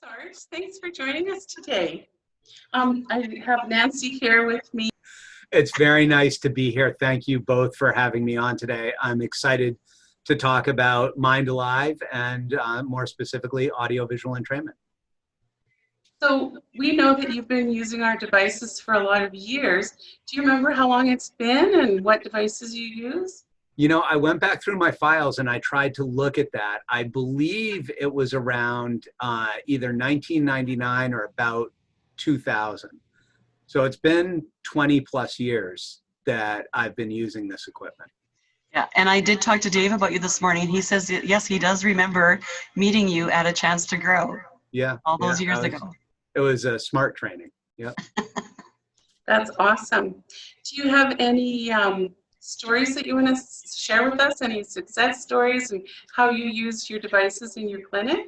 Sarge. Thanks for joining us today. I have Nancy here with me. It's very nice to be here. Thank you both for having me on today. I'm excited to talk about Mind Alive and more specifically, audio-visual entrainment. So we know that you've been using our devices for a lot of years. Do you remember how long it's been and what devices you use? You know, I went back through my files and I tried to look at that. I believe it was around either 1999 or about 2000. So it's been 20 plus years that I've been using this equipment. Yeah, and I did talk to Dave about you this morning. He says, yes, he does remember meeting you at A Chance to Grow. Yeah. All those years ago. It was a smart training. Yeah. That's awesome. Do you have any stories that you want to share with us? Any success stories and how you use your devices in your clinic?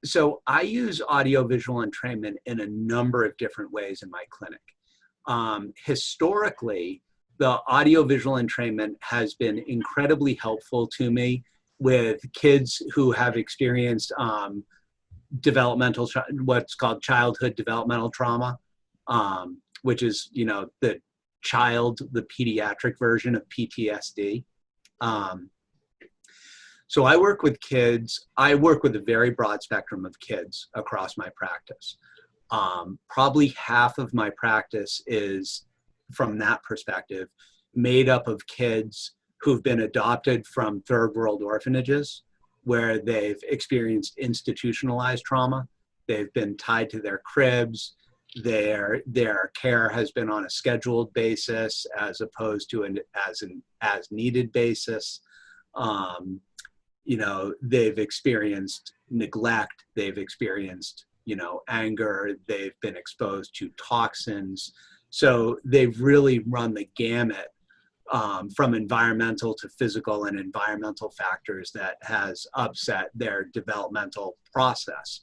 So I use audio-visual entrainment in a number of different ways in my clinic. Historically, the audio-visual entrainment has been incredibly helpful to me with kids who have experienced what's called childhood developmental trauma, which is, you know, the pediatric version of PTSD. So I work with kids. I work with a very broad spectrum of kids across my practice. Probably half of my practice is, from that perspective, made up of kids who've been adopted from third world orphanages, where they've experienced institutionalized trauma. They've been tied to their cribs. Their care has been on a scheduled basis as opposed to an as needed basis. You know, they've experienced neglect. They've experienced, you know, anger. They've been exposed to toxins. So they've really run the gamut from environmental to physical and environmental factors that has upset their developmental process.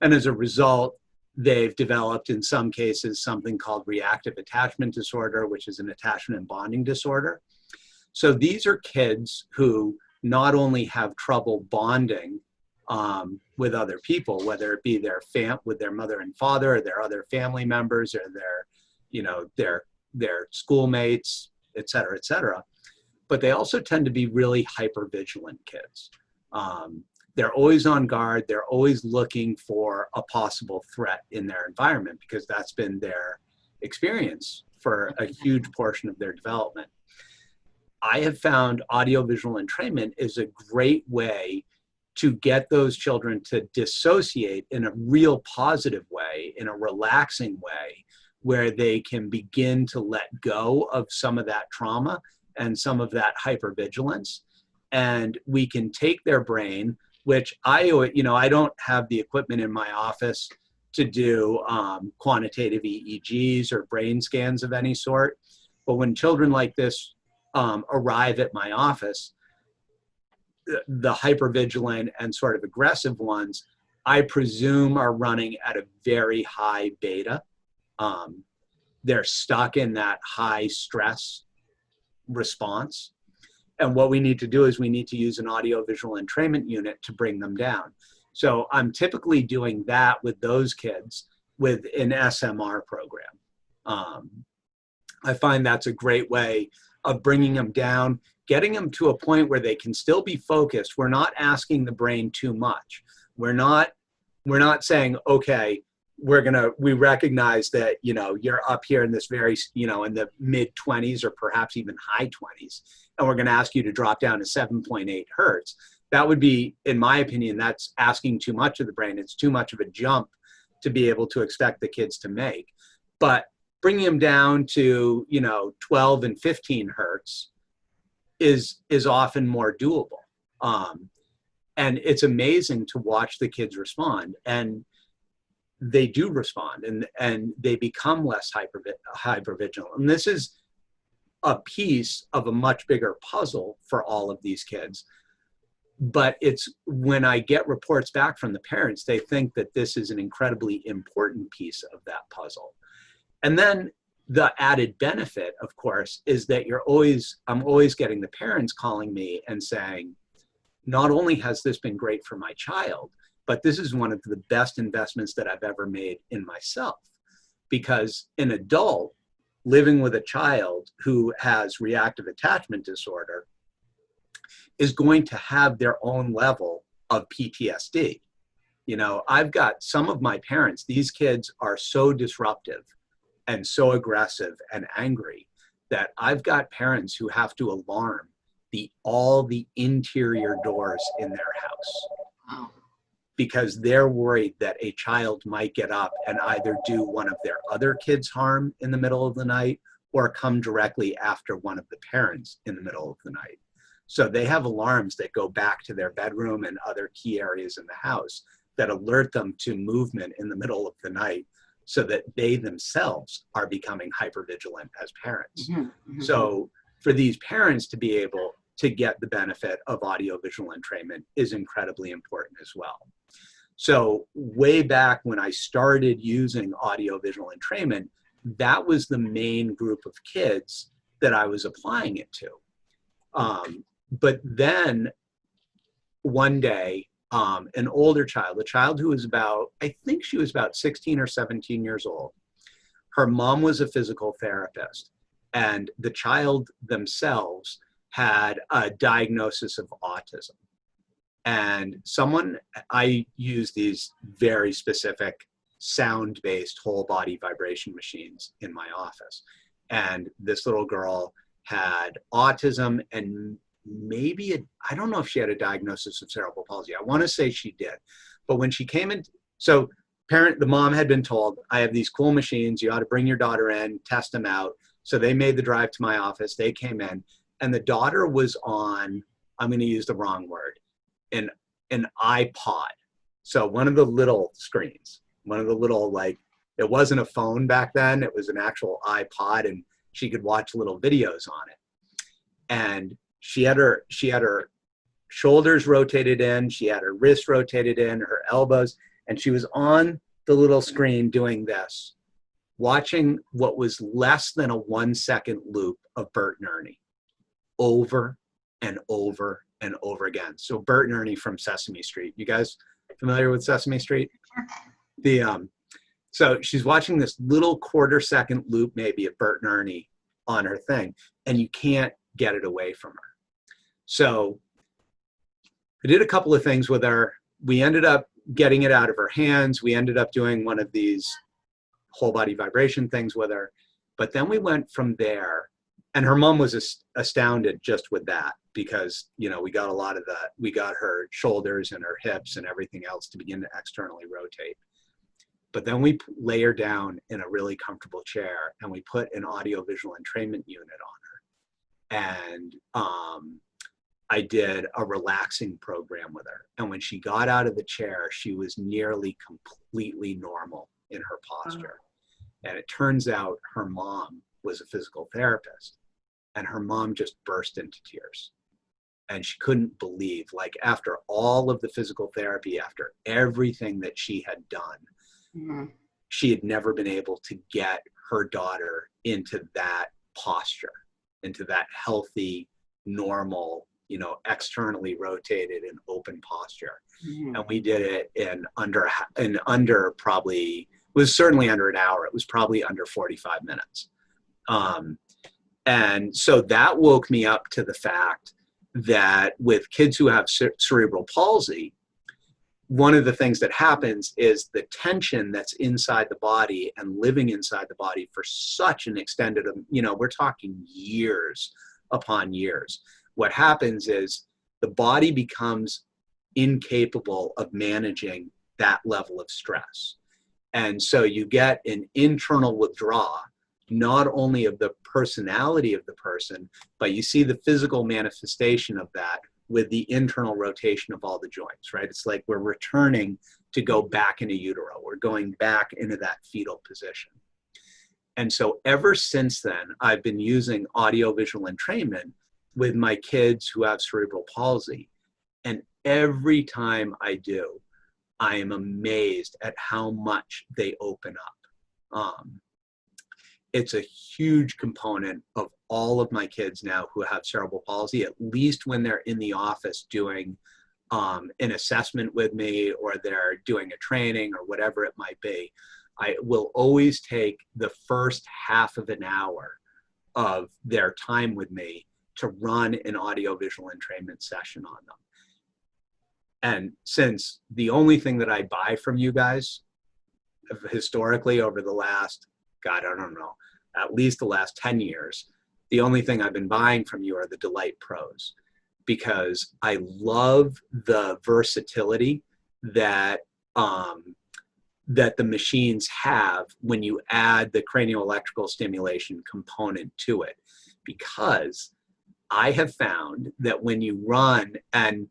And as a result, they've developed, in some cases, something called reactive attachment disorder, which is an attachment and bonding disorder. So these are kids who not only have trouble bonding with other people, whether it be with their mother and father, or their other family members, or their schoolmates, et cetera, but they also tend to be really hypervigilant kids. They're always on guard. They're always looking for a possible threat in their environment because that's been their experience for a huge portion of their development. I have found audio-visual entrainment is a great way to get those children to dissociate in a real positive way, in a relaxing way, where they can begin to let go of some of that trauma and some of that hypervigilance. And we can take their brain, which I don't have the equipment in my office to do quantitative EEGs or brain scans of any sort. But when children like this arrive at my office, the hypervigilant and sort of aggressive ones, I presume are running at a very high beta. They're stuck in that high stress response. And what we need to do is we need to use an audio-visual entrainment unit to bring them down. So I'm typically doing that with those kids with an SMR program. I find that's a great way of bringing them down, getting them to a point where they can still be focused. We're not asking the brain too much. We're not saying, okay, we recognize that, you know, you're up here in this very, you know, in the mid 20s or perhaps even high 20s, and we're going to ask you to drop down to 7.8 hertz. That would be, in my opinion, that's asking too much of the brain. It's too much of a jump to be able to expect the kids to make. But bringing them down to, you know, 12 and 15 hertz is often more doable. And it's amazing to watch the kids respond. And they do respond, and they become less hypervigilant. And this is a piece of a much bigger puzzle for all of these kids. But it's when I get reports back from the parents, they think that this is an incredibly important piece of that puzzle. And then the added benefit, of course, is that I'm always getting the parents calling me and saying, not only has this been great for my child, but this is one of the best investments that I've ever made in myself, because an adult living with a child who has reactive attachment disorder is going to have their own level of PTSD. You know, I've got some of my parents, these kids are so disruptive and so aggressive and angry that I've got parents who have to alarm all the interior doors in their house. Wow. Because they're worried that a child might get up and either do one of their other kids harm in the middle of the night or come directly after one of the parents in the middle of the night. So they have alarms that go back to their bedroom and other key areas in the house that alert them to movement in the middle of the night, so that they themselves are becoming hypervigilant as parents. Mhm, mhm. So for these parents to be able to get the benefit of audio-visual entrainment is incredibly important as well. So way back when I started using audio-visual entrainment, that was the main group of kids that I was applying it to. But then one day, an older child, a child who was about, I think she was about 16 or 17 years old, her mom was a physical therapist, and the child themselves had a diagnosis of autism. And I use these very specific sound-based whole body vibration machines in my office. And this little girl had autism and maybe, I don't know if she had a diagnosis of cerebral palsy. I want to say she did. But when she came in, so the mom had been told, I have these cool machines, you ought to bring your daughter in, test them out. So they made the drive to my office, they came in, and the daughter was on, I'm going to use the wrong word, an iPod. So one of the little screens, one of the little, like, it wasn't a phone back then, it was an actual iPod, and she could watch little videos on it. And she had her shoulders rotated in, she had her wrists rotated in, her elbows, and she was on the little screen doing this, watching what was less than a 1-second loop of Bert and Ernie over and over and over again. So Bert and Ernie from Sesame Street. You guys familiar with Sesame Street? So she's watching this little 1/4-second loop maybe of Bert and Ernie on her thing, and you can't get it away from her. So I did a couple of things with her. We ended up getting it out of her hands. We ended up doing one of these whole body vibration things with her. But then we went from there, and her mom was astounded just with that, because, you know, we got a lot of that. We got her shoulders and her hips and everything else to begin to externally rotate. But then we lay her down in a really comfortable chair, and we put an audio-visual entrainment unit on her. And I did a relaxing program with her. And when she got out of the chair, she was nearly completely normal in her posture. And it turns out her mom was a physical therapist, and her mom just burst into tears. And she couldn't believe, like, after all of the physical therapy, after everything that she had done, she had never been able to get her daughter into that posture, into that healthy, normal, you know, externally rotated and open posture. And we did it in under probably, it was certainly under an hour. It was probably under 45 minutes. And so that woke me up to the fact that with kids who have cerebral palsy, one of the things that happens is the tension that's inside the body and living inside the body for such an extended, you know, we're talking years upon years. What happens is the body becomes incapable of managing that level of stress. And so you get an internal withdrawal, not only of the personality of the person, but you see the physical manifestation of that with the internal rotation of all the joints, right? It's like we're returning to go back into utero. We're going back into that fetal position. And so ever since then, I've been using audio-visual entrainment with my kids who have cerebral palsy. And every time I do, I am amazed at how much they open up. It's a huge component of all of my kids now who have cerebral palsy, at least when they're in the office doing an assessment with me, or they're doing a training or whatever it might be, I will always take the first half of an hour of their time with me to run an audio-visual entrainment session on them. And since the only thing that I buy from you guys historically over the last, God, I don't know, at least the last 10 years, the only thing I've been buying from you are the Delight Pros, because I love the versatility that that the machines have when you add the cranial electrical stimulation component to it. Because I have found that when you run, and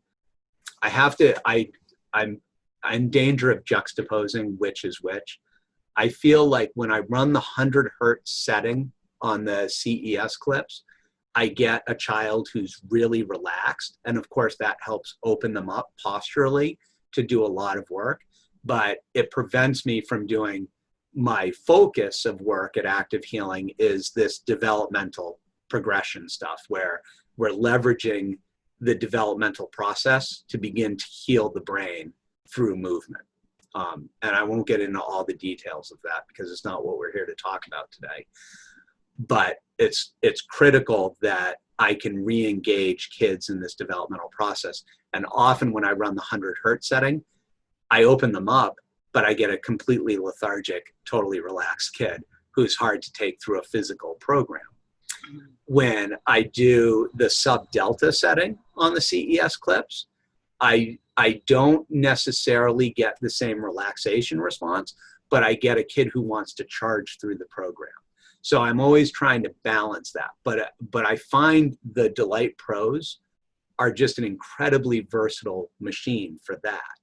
I'm in danger of juxtaposing which is which. I feel like when I run the 100 hertz setting on the CES clips, I get a child who's really relaxed. And of course that helps open them up posturally to do a lot of work, but it prevents me from doing my focus of work at Active Healing is this developmental progression stuff where we're leveraging the developmental process to begin to heal the brain through movement. And I won't get into all the details of that because it's not what we're here to talk about today. But it's critical that I can re-engage kids in this developmental process. And often when I run the 100 hertz setting, I open them up, but I get a completely lethargic, totally relaxed kid who's hard to take through a physical program. When I do the sub-delta setting on the CES clips, I don't necessarily get the same relaxation response, but I get a kid who wants to charge through the program. So I'm always trying to balance that. But I find the Delight Pros are just an incredibly versatile machine for that.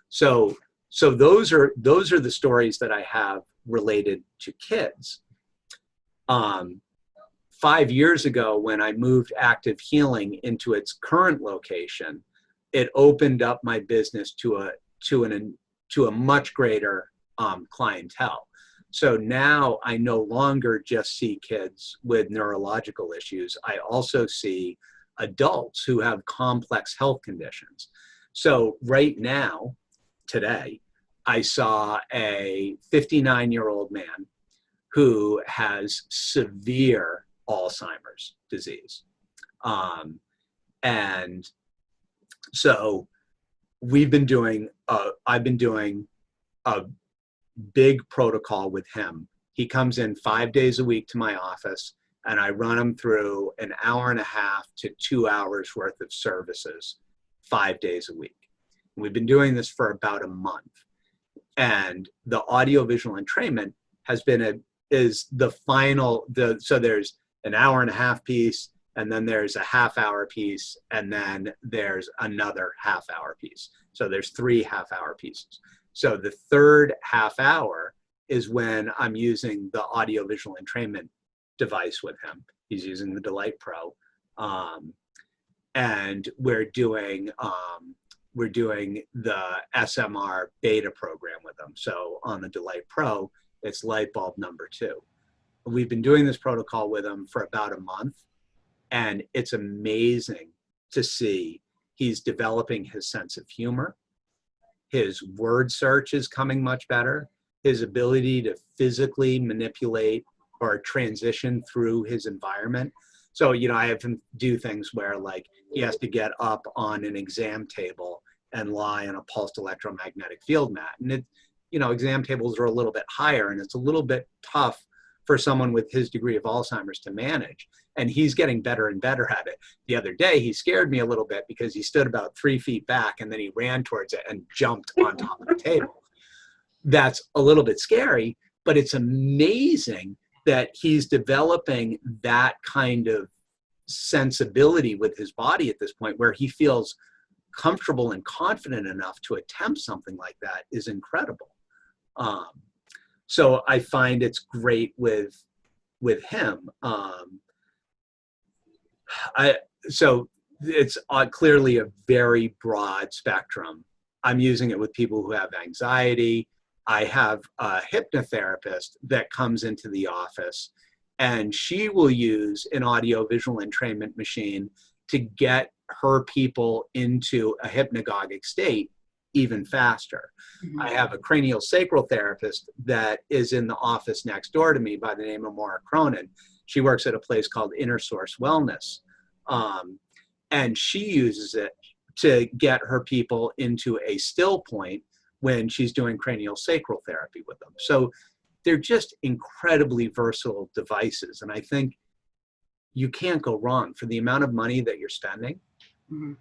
So those are the stories that I have related to kids. 5 years ago, when I moved Active Healing into its current location, it opened up my business to a much greater clientele. So now I no longer just see kids with neurological issues. I also see adults who have complex health conditions. So right now, today, I saw a 59-year-old man who has severe Alzheimer's disease. And so I've been doing a big protocol with him. He comes in 5 days a week to my office, and I run him through an hour and a half to 2 hours worth of services 5 days a week. And we've been doing this for about a month. And the audio-visual entrainment so there's an hour and a half piece, and then there's a half-hour piece, and then there's another half-hour piece. So there's 3 half-hour pieces. So the third half hour is when I'm using the audio-visual entrainment device with him. He's using the Delight Pro, and we're doing the SMR beta program with him. So on the Delight Pro, it's light bulb number 2. We've been doing this protocol with him for about a month, and it's amazing to see he's developing his sense of humor. His word search is coming much better. His ability to physically manipulate or transition through his environment. So, I have him do things where like he has to get up on an exam table and lie on a pulsed electromagnetic field mat. And exam tables are a little bit higher, and it's a little bit tough for someone with his degree of Alzheimer's to manage. And he's getting better and better at it. The other day, he scared me a little bit because he stood about 3 feet back and then he ran towards it and jumped on top of the table. That's a little bit scary, but it's amazing that he's developing that kind of sensibility with his body at this point where he feels comfortable and confident enough to attempt something like that is incredible. So I find it's great with him. So it's clearly a very broad spectrum. I'm using it with people who have anxiety. I have a hypnotherapist that comes into the office, and she will use an audio-visual entrainment machine to get her people into a hypnagogic state even faster. Mhm. I have a cranial sacral therapist that is in the office next door to me by the name of Maura Cronin. She works at a place called Inner Source Wellness. And she uses it to get her people into a still point when she's doing cranial sacral therapy with them. So they're just incredibly versatile devices. And I think you can't go wrong for the amount of money that you're spending. Mhm.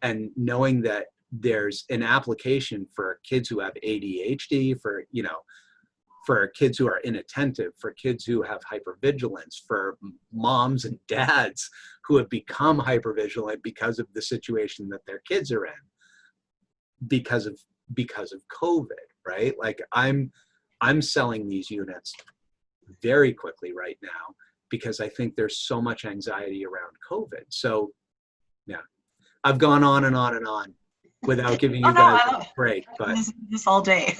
And knowing that there's an application for kids who have ADHD, for, you know, for kids who are inattentive, for kids who have hypervigilance, for moms and dads who have become hypervigilant because of the situation that their kids are in, because of COVID, right? Like I'm selling these units very quickly right now because I think there's so much anxiety around COVID. So yeah, I've gone on and on and on without giving you guys a break, but This all day.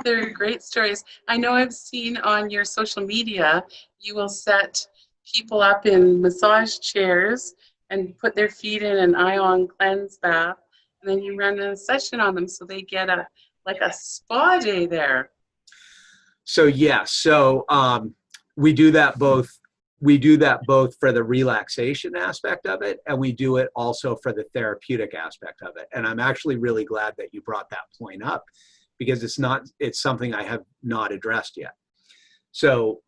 They're great stories. I know I've seen on your social media, you will set people up in massage chairs and put their feet in an ion cleanse bath, and then you run a session on them so they get a spa day there. so yeah, so we do that both. We do that both for the relaxation aspect of it, and we do it also for the therapeutic aspect of it. And I'm actually really glad that you brought that point up, because it's something I have not addressed yet. So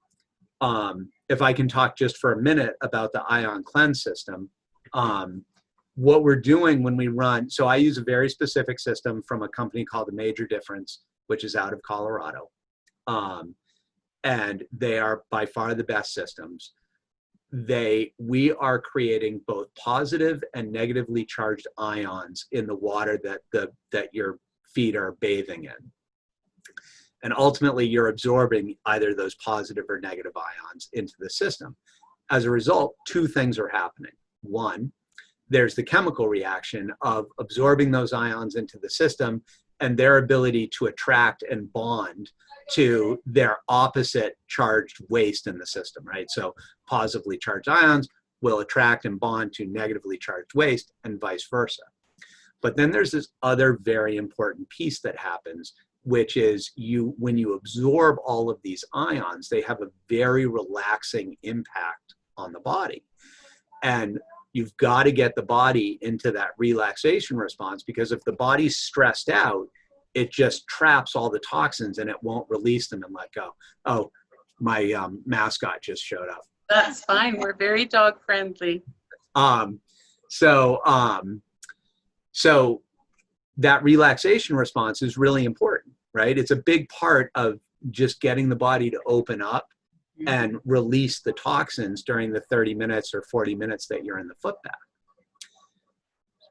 if I can talk just for a minute about the ion cleanse system, what we're doing when we run, so I use a very specific system from a company called The Major Difference, which is out of Colorado. And they are by far the best systems. We are creating both positive and negatively charged ions in the water that your feet are bathing in. And ultimately, you're absorbing either those positive or negative ions into the system. As a result, two things are happening. One, there's the chemical reaction of absorbing those ions into the system and their ability to attract and bond to their opposite charged waste in the system, right? So positively charged ions will attract and bond to negatively charged waste and vice versa. But then there's this other very important piece that happens, which is when you absorb all of these ions, they have a very relaxing impact on the body. And you've got to get the body into that relaxation response, because if the body's stressed out, it just traps all the toxins and it won't release them and let go. Oh, my mascot just showed up. That's fine. We're very dog friendly. So that relaxation response is really important, right? It's a big part of just getting the body to open up and release the toxins during the 30 minutes or 40 minutes that you're in the foot bath.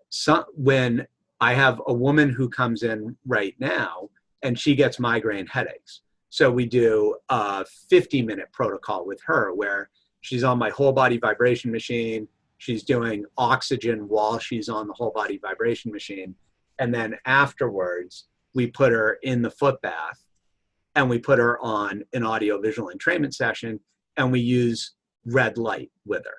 So when I have a woman who comes in right now and she gets migraine headaches. So we do a 50-minute protocol with her where she's on my whole body vibration machine. She's doing oxygen while she's on the whole body vibration machine. And then afterwards, we put her in the foot bath and we put her on an audio-visual entrainment session, and we use red light with her.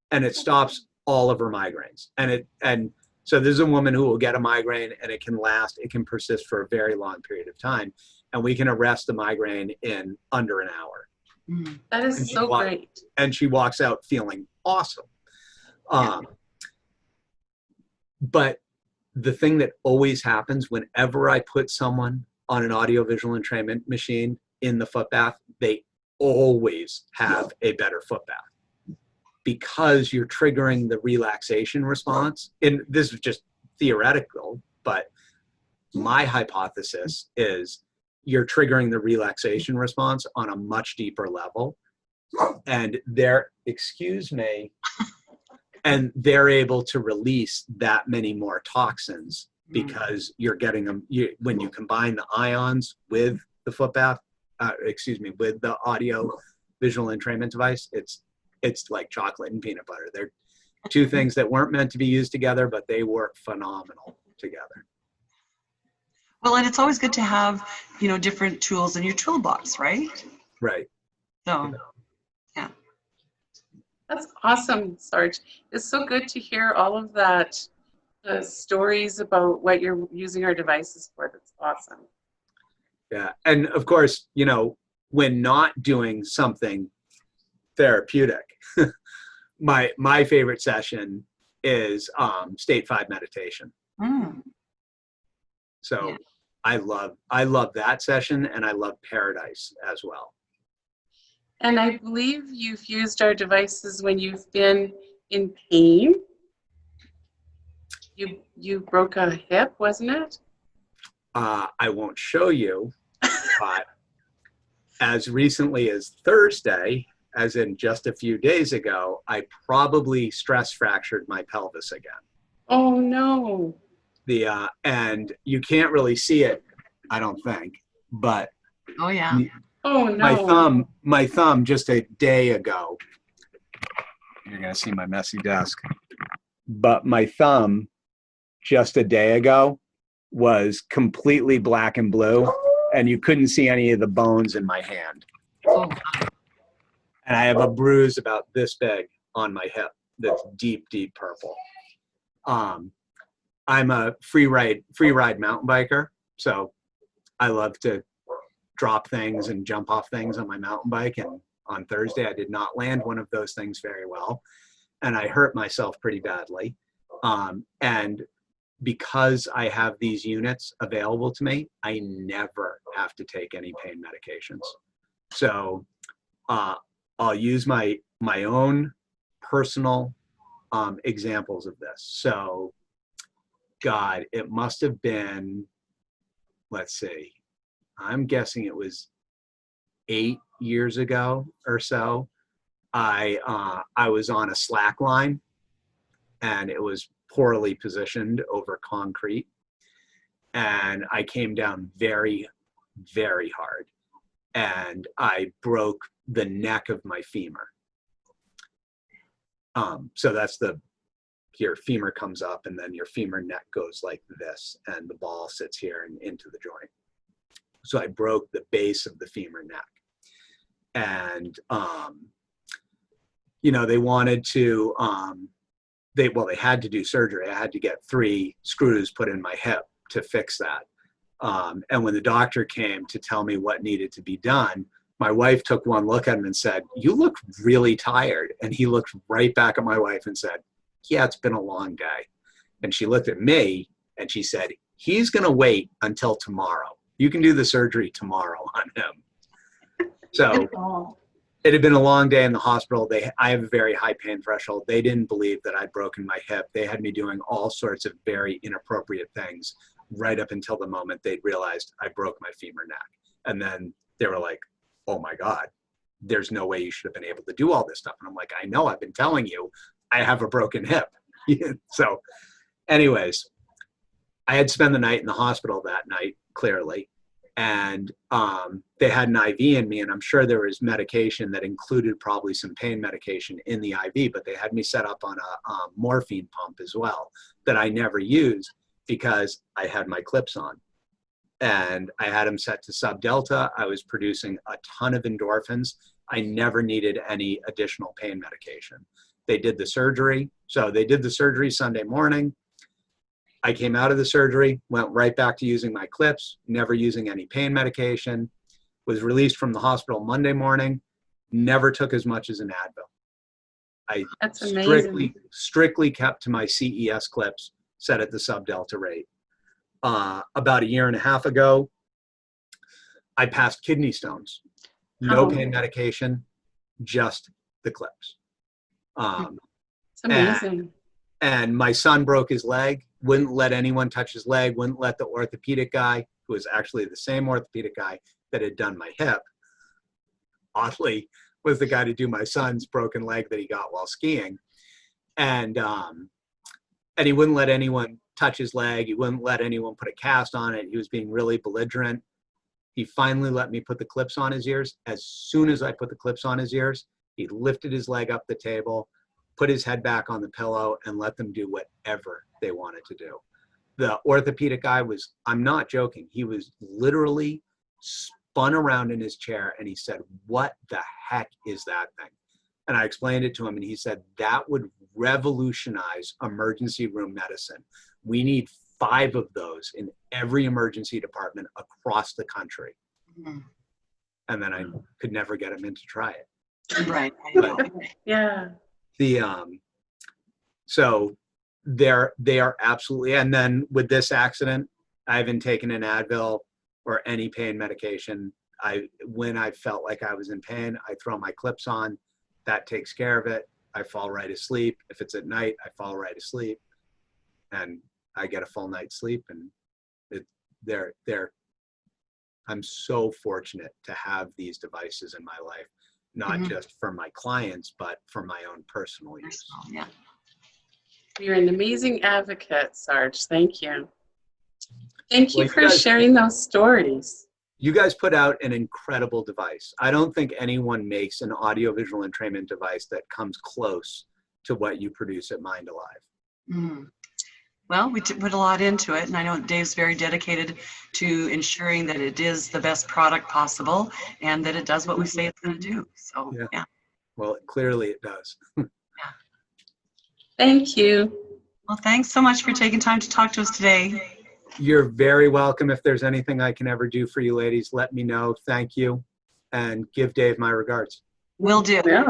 And it stops all of her migraines. And so there's a woman who will get a migraine and it can persist for a very long period of time. And we can arrest the migraine in under an hour. That is so great. And she walks out feeling awesome. But the thing that always happens whenever I put someone on an audio-visual entrainment machine in the foot bath, they always have a better foot bath, because you're triggering the relaxation response. And this is just theoretical, but my hypothesis is you're triggering the relaxation response on a much deeper level. And they're able to release that many more toxins, because you're getting them when you combine the ions with the foot bath, with the audio visual entrainment device. It's like chocolate and peanut butter. They're two things that weren't meant to be used together, but they work phenomenal together. Well, and it's always good to have, different tools in your toolbox, right? Right. So, yeah. That's awesome, Sarge. It's so good to hear all of that, the stories about what you're using our devices for. That's awesome. Yeah. And of course, you know, when not doing something therapeutic, my favorite session is state 5 meditation. Mm, So yeah. I love that session, and I love Paradise as well. And I believe you've used our devices when you've been in pain. You broke a hip, wasn't it? I won't show you, but as recently as Thursday, as in just a few days ago, I probably stress fractured my pelvis again. Oh no. And you can't really see it, I don't think, but Oh yeah. Oh no. my thumb just a day ago. You're gonna see my messy desk, but my thumb just a day ago was completely black and blue, and you couldn't see any of the bones in my hand. Oh, And I have a bruise about this big on my hip that's deep, deep purple. I'm a free ride mountain biker, so I love to drop things and jump off things on my mountain bike. And on Thursday, I did not land one of those things very well, and I hurt myself pretty badly. And because I have these units available to me, I never have to take any pain medications. So I'll use my own personal examples of this. So, God, it must have been, let's see, I'm guessing it was 8 years ago or so. I was on a slack line, and it was poorly positioned over concrete, and I came down very, very hard, and I broke the neck of my femur. So that's your femur comes up, and then your femur neck goes like this, and the ball sits here and into the joint. So I broke the base of the femur neck. And, you know, they wanted to, they had to do surgery. I had to get 3 screws put in my hip to fix that. And when the doctor came to tell me what needed to be done, my wife took one look at him and said, "You look really tired." And he looked right back at my wife and said, "Yeah, it's been a long day." And she looked at me and she said, "He's going to wait until tomorrow. You can do the surgery tomorrow on him." So it had been a long day in the hospital. I have a very high pain threshold. They didn't believe that I'd broken my hip. They had me doing all sorts of very inappropriate things right up until the moment they realized I broke my femur neck. And then they were like, "Oh my God, there's no way you should have been able to do all this stuff." And I'm like, "I know, I've been telling you, I have a broken hip." So anyways, I had spent the night in the hospital that night, clearly. And they had an IV in me, and I'm sure there was medication that included probably some pain medication in the IV, but they had me set up on a morphine pump as well that I never used because I had my clips on. And I had them set to sub-delta. I was producing a ton of endorphins. I never needed any additional pain medication. They did the surgery. So they did the surgery Sunday morning. I came out of the surgery, went right back to using my clips, never using any pain medication, was released from the hospital Monday morning, never took as much as an Advil. I That's amazing. strictly kept to my CES clips set at the sub-delta rate. About 1.5 years ago, I passed kidney stones. No pain medication, just the clips. It's amazing. And my son broke his leg, wouldn't let anyone touch his leg, wouldn't let the orthopedic guy, who was actually the same orthopedic guy that had done my hip, oddly, was the guy to do my son's broken leg that he got while skiing. And he wouldn't let anyone touch his leg. He wouldn't let anyone put a cast on it. He was being really belligerent. He finally let me put the clips on his ears. As soon as I put the clips on his ears, he lifted his leg up the table, put his head back on the pillow, and let them do whatever they wanted to do. The orthopedic guy was, I'm not joking, he was literally spun around in his chair and he said, "What the heck is that thing?" And I explained it to him, and he said, that would revolutionize emergency room medicine. We need 5 of those in every emergency department across the country. Mhm. And then I could never get him in to try it. Right. But Yeah. the so they are absolutely, and then with this accident, I haven't taken an Advil or any pain medication. When I felt like I was in pain, I throw my clips on. That takes care of it. I fall right asleep. If it's at night, I fall right asleep, and I get a full night's sleep. And I'm so fortunate to have these devices in my life, not just for my clients, but for my own personal use. Yeah. You're an amazing advocate, Sarge. Thank you. Thank you Well, for sharing those stories. You guys put out an incredible device. I don't think anyone makes an audio-visual entrainment device that comes close to what you produce at Mind Alive. Mm. Well, we put a lot into it, and I know Dave's very dedicated to ensuring that it is the best product possible and that it does what we say it's going to do. So, yeah. Well, clearly it does. Thank you. Well, thanks so much for taking time to talk to us today. You're very welcome. If there's anything I can ever do for you ladies, let me know. Thank you. And give Dave my regards. Will do. Yeah.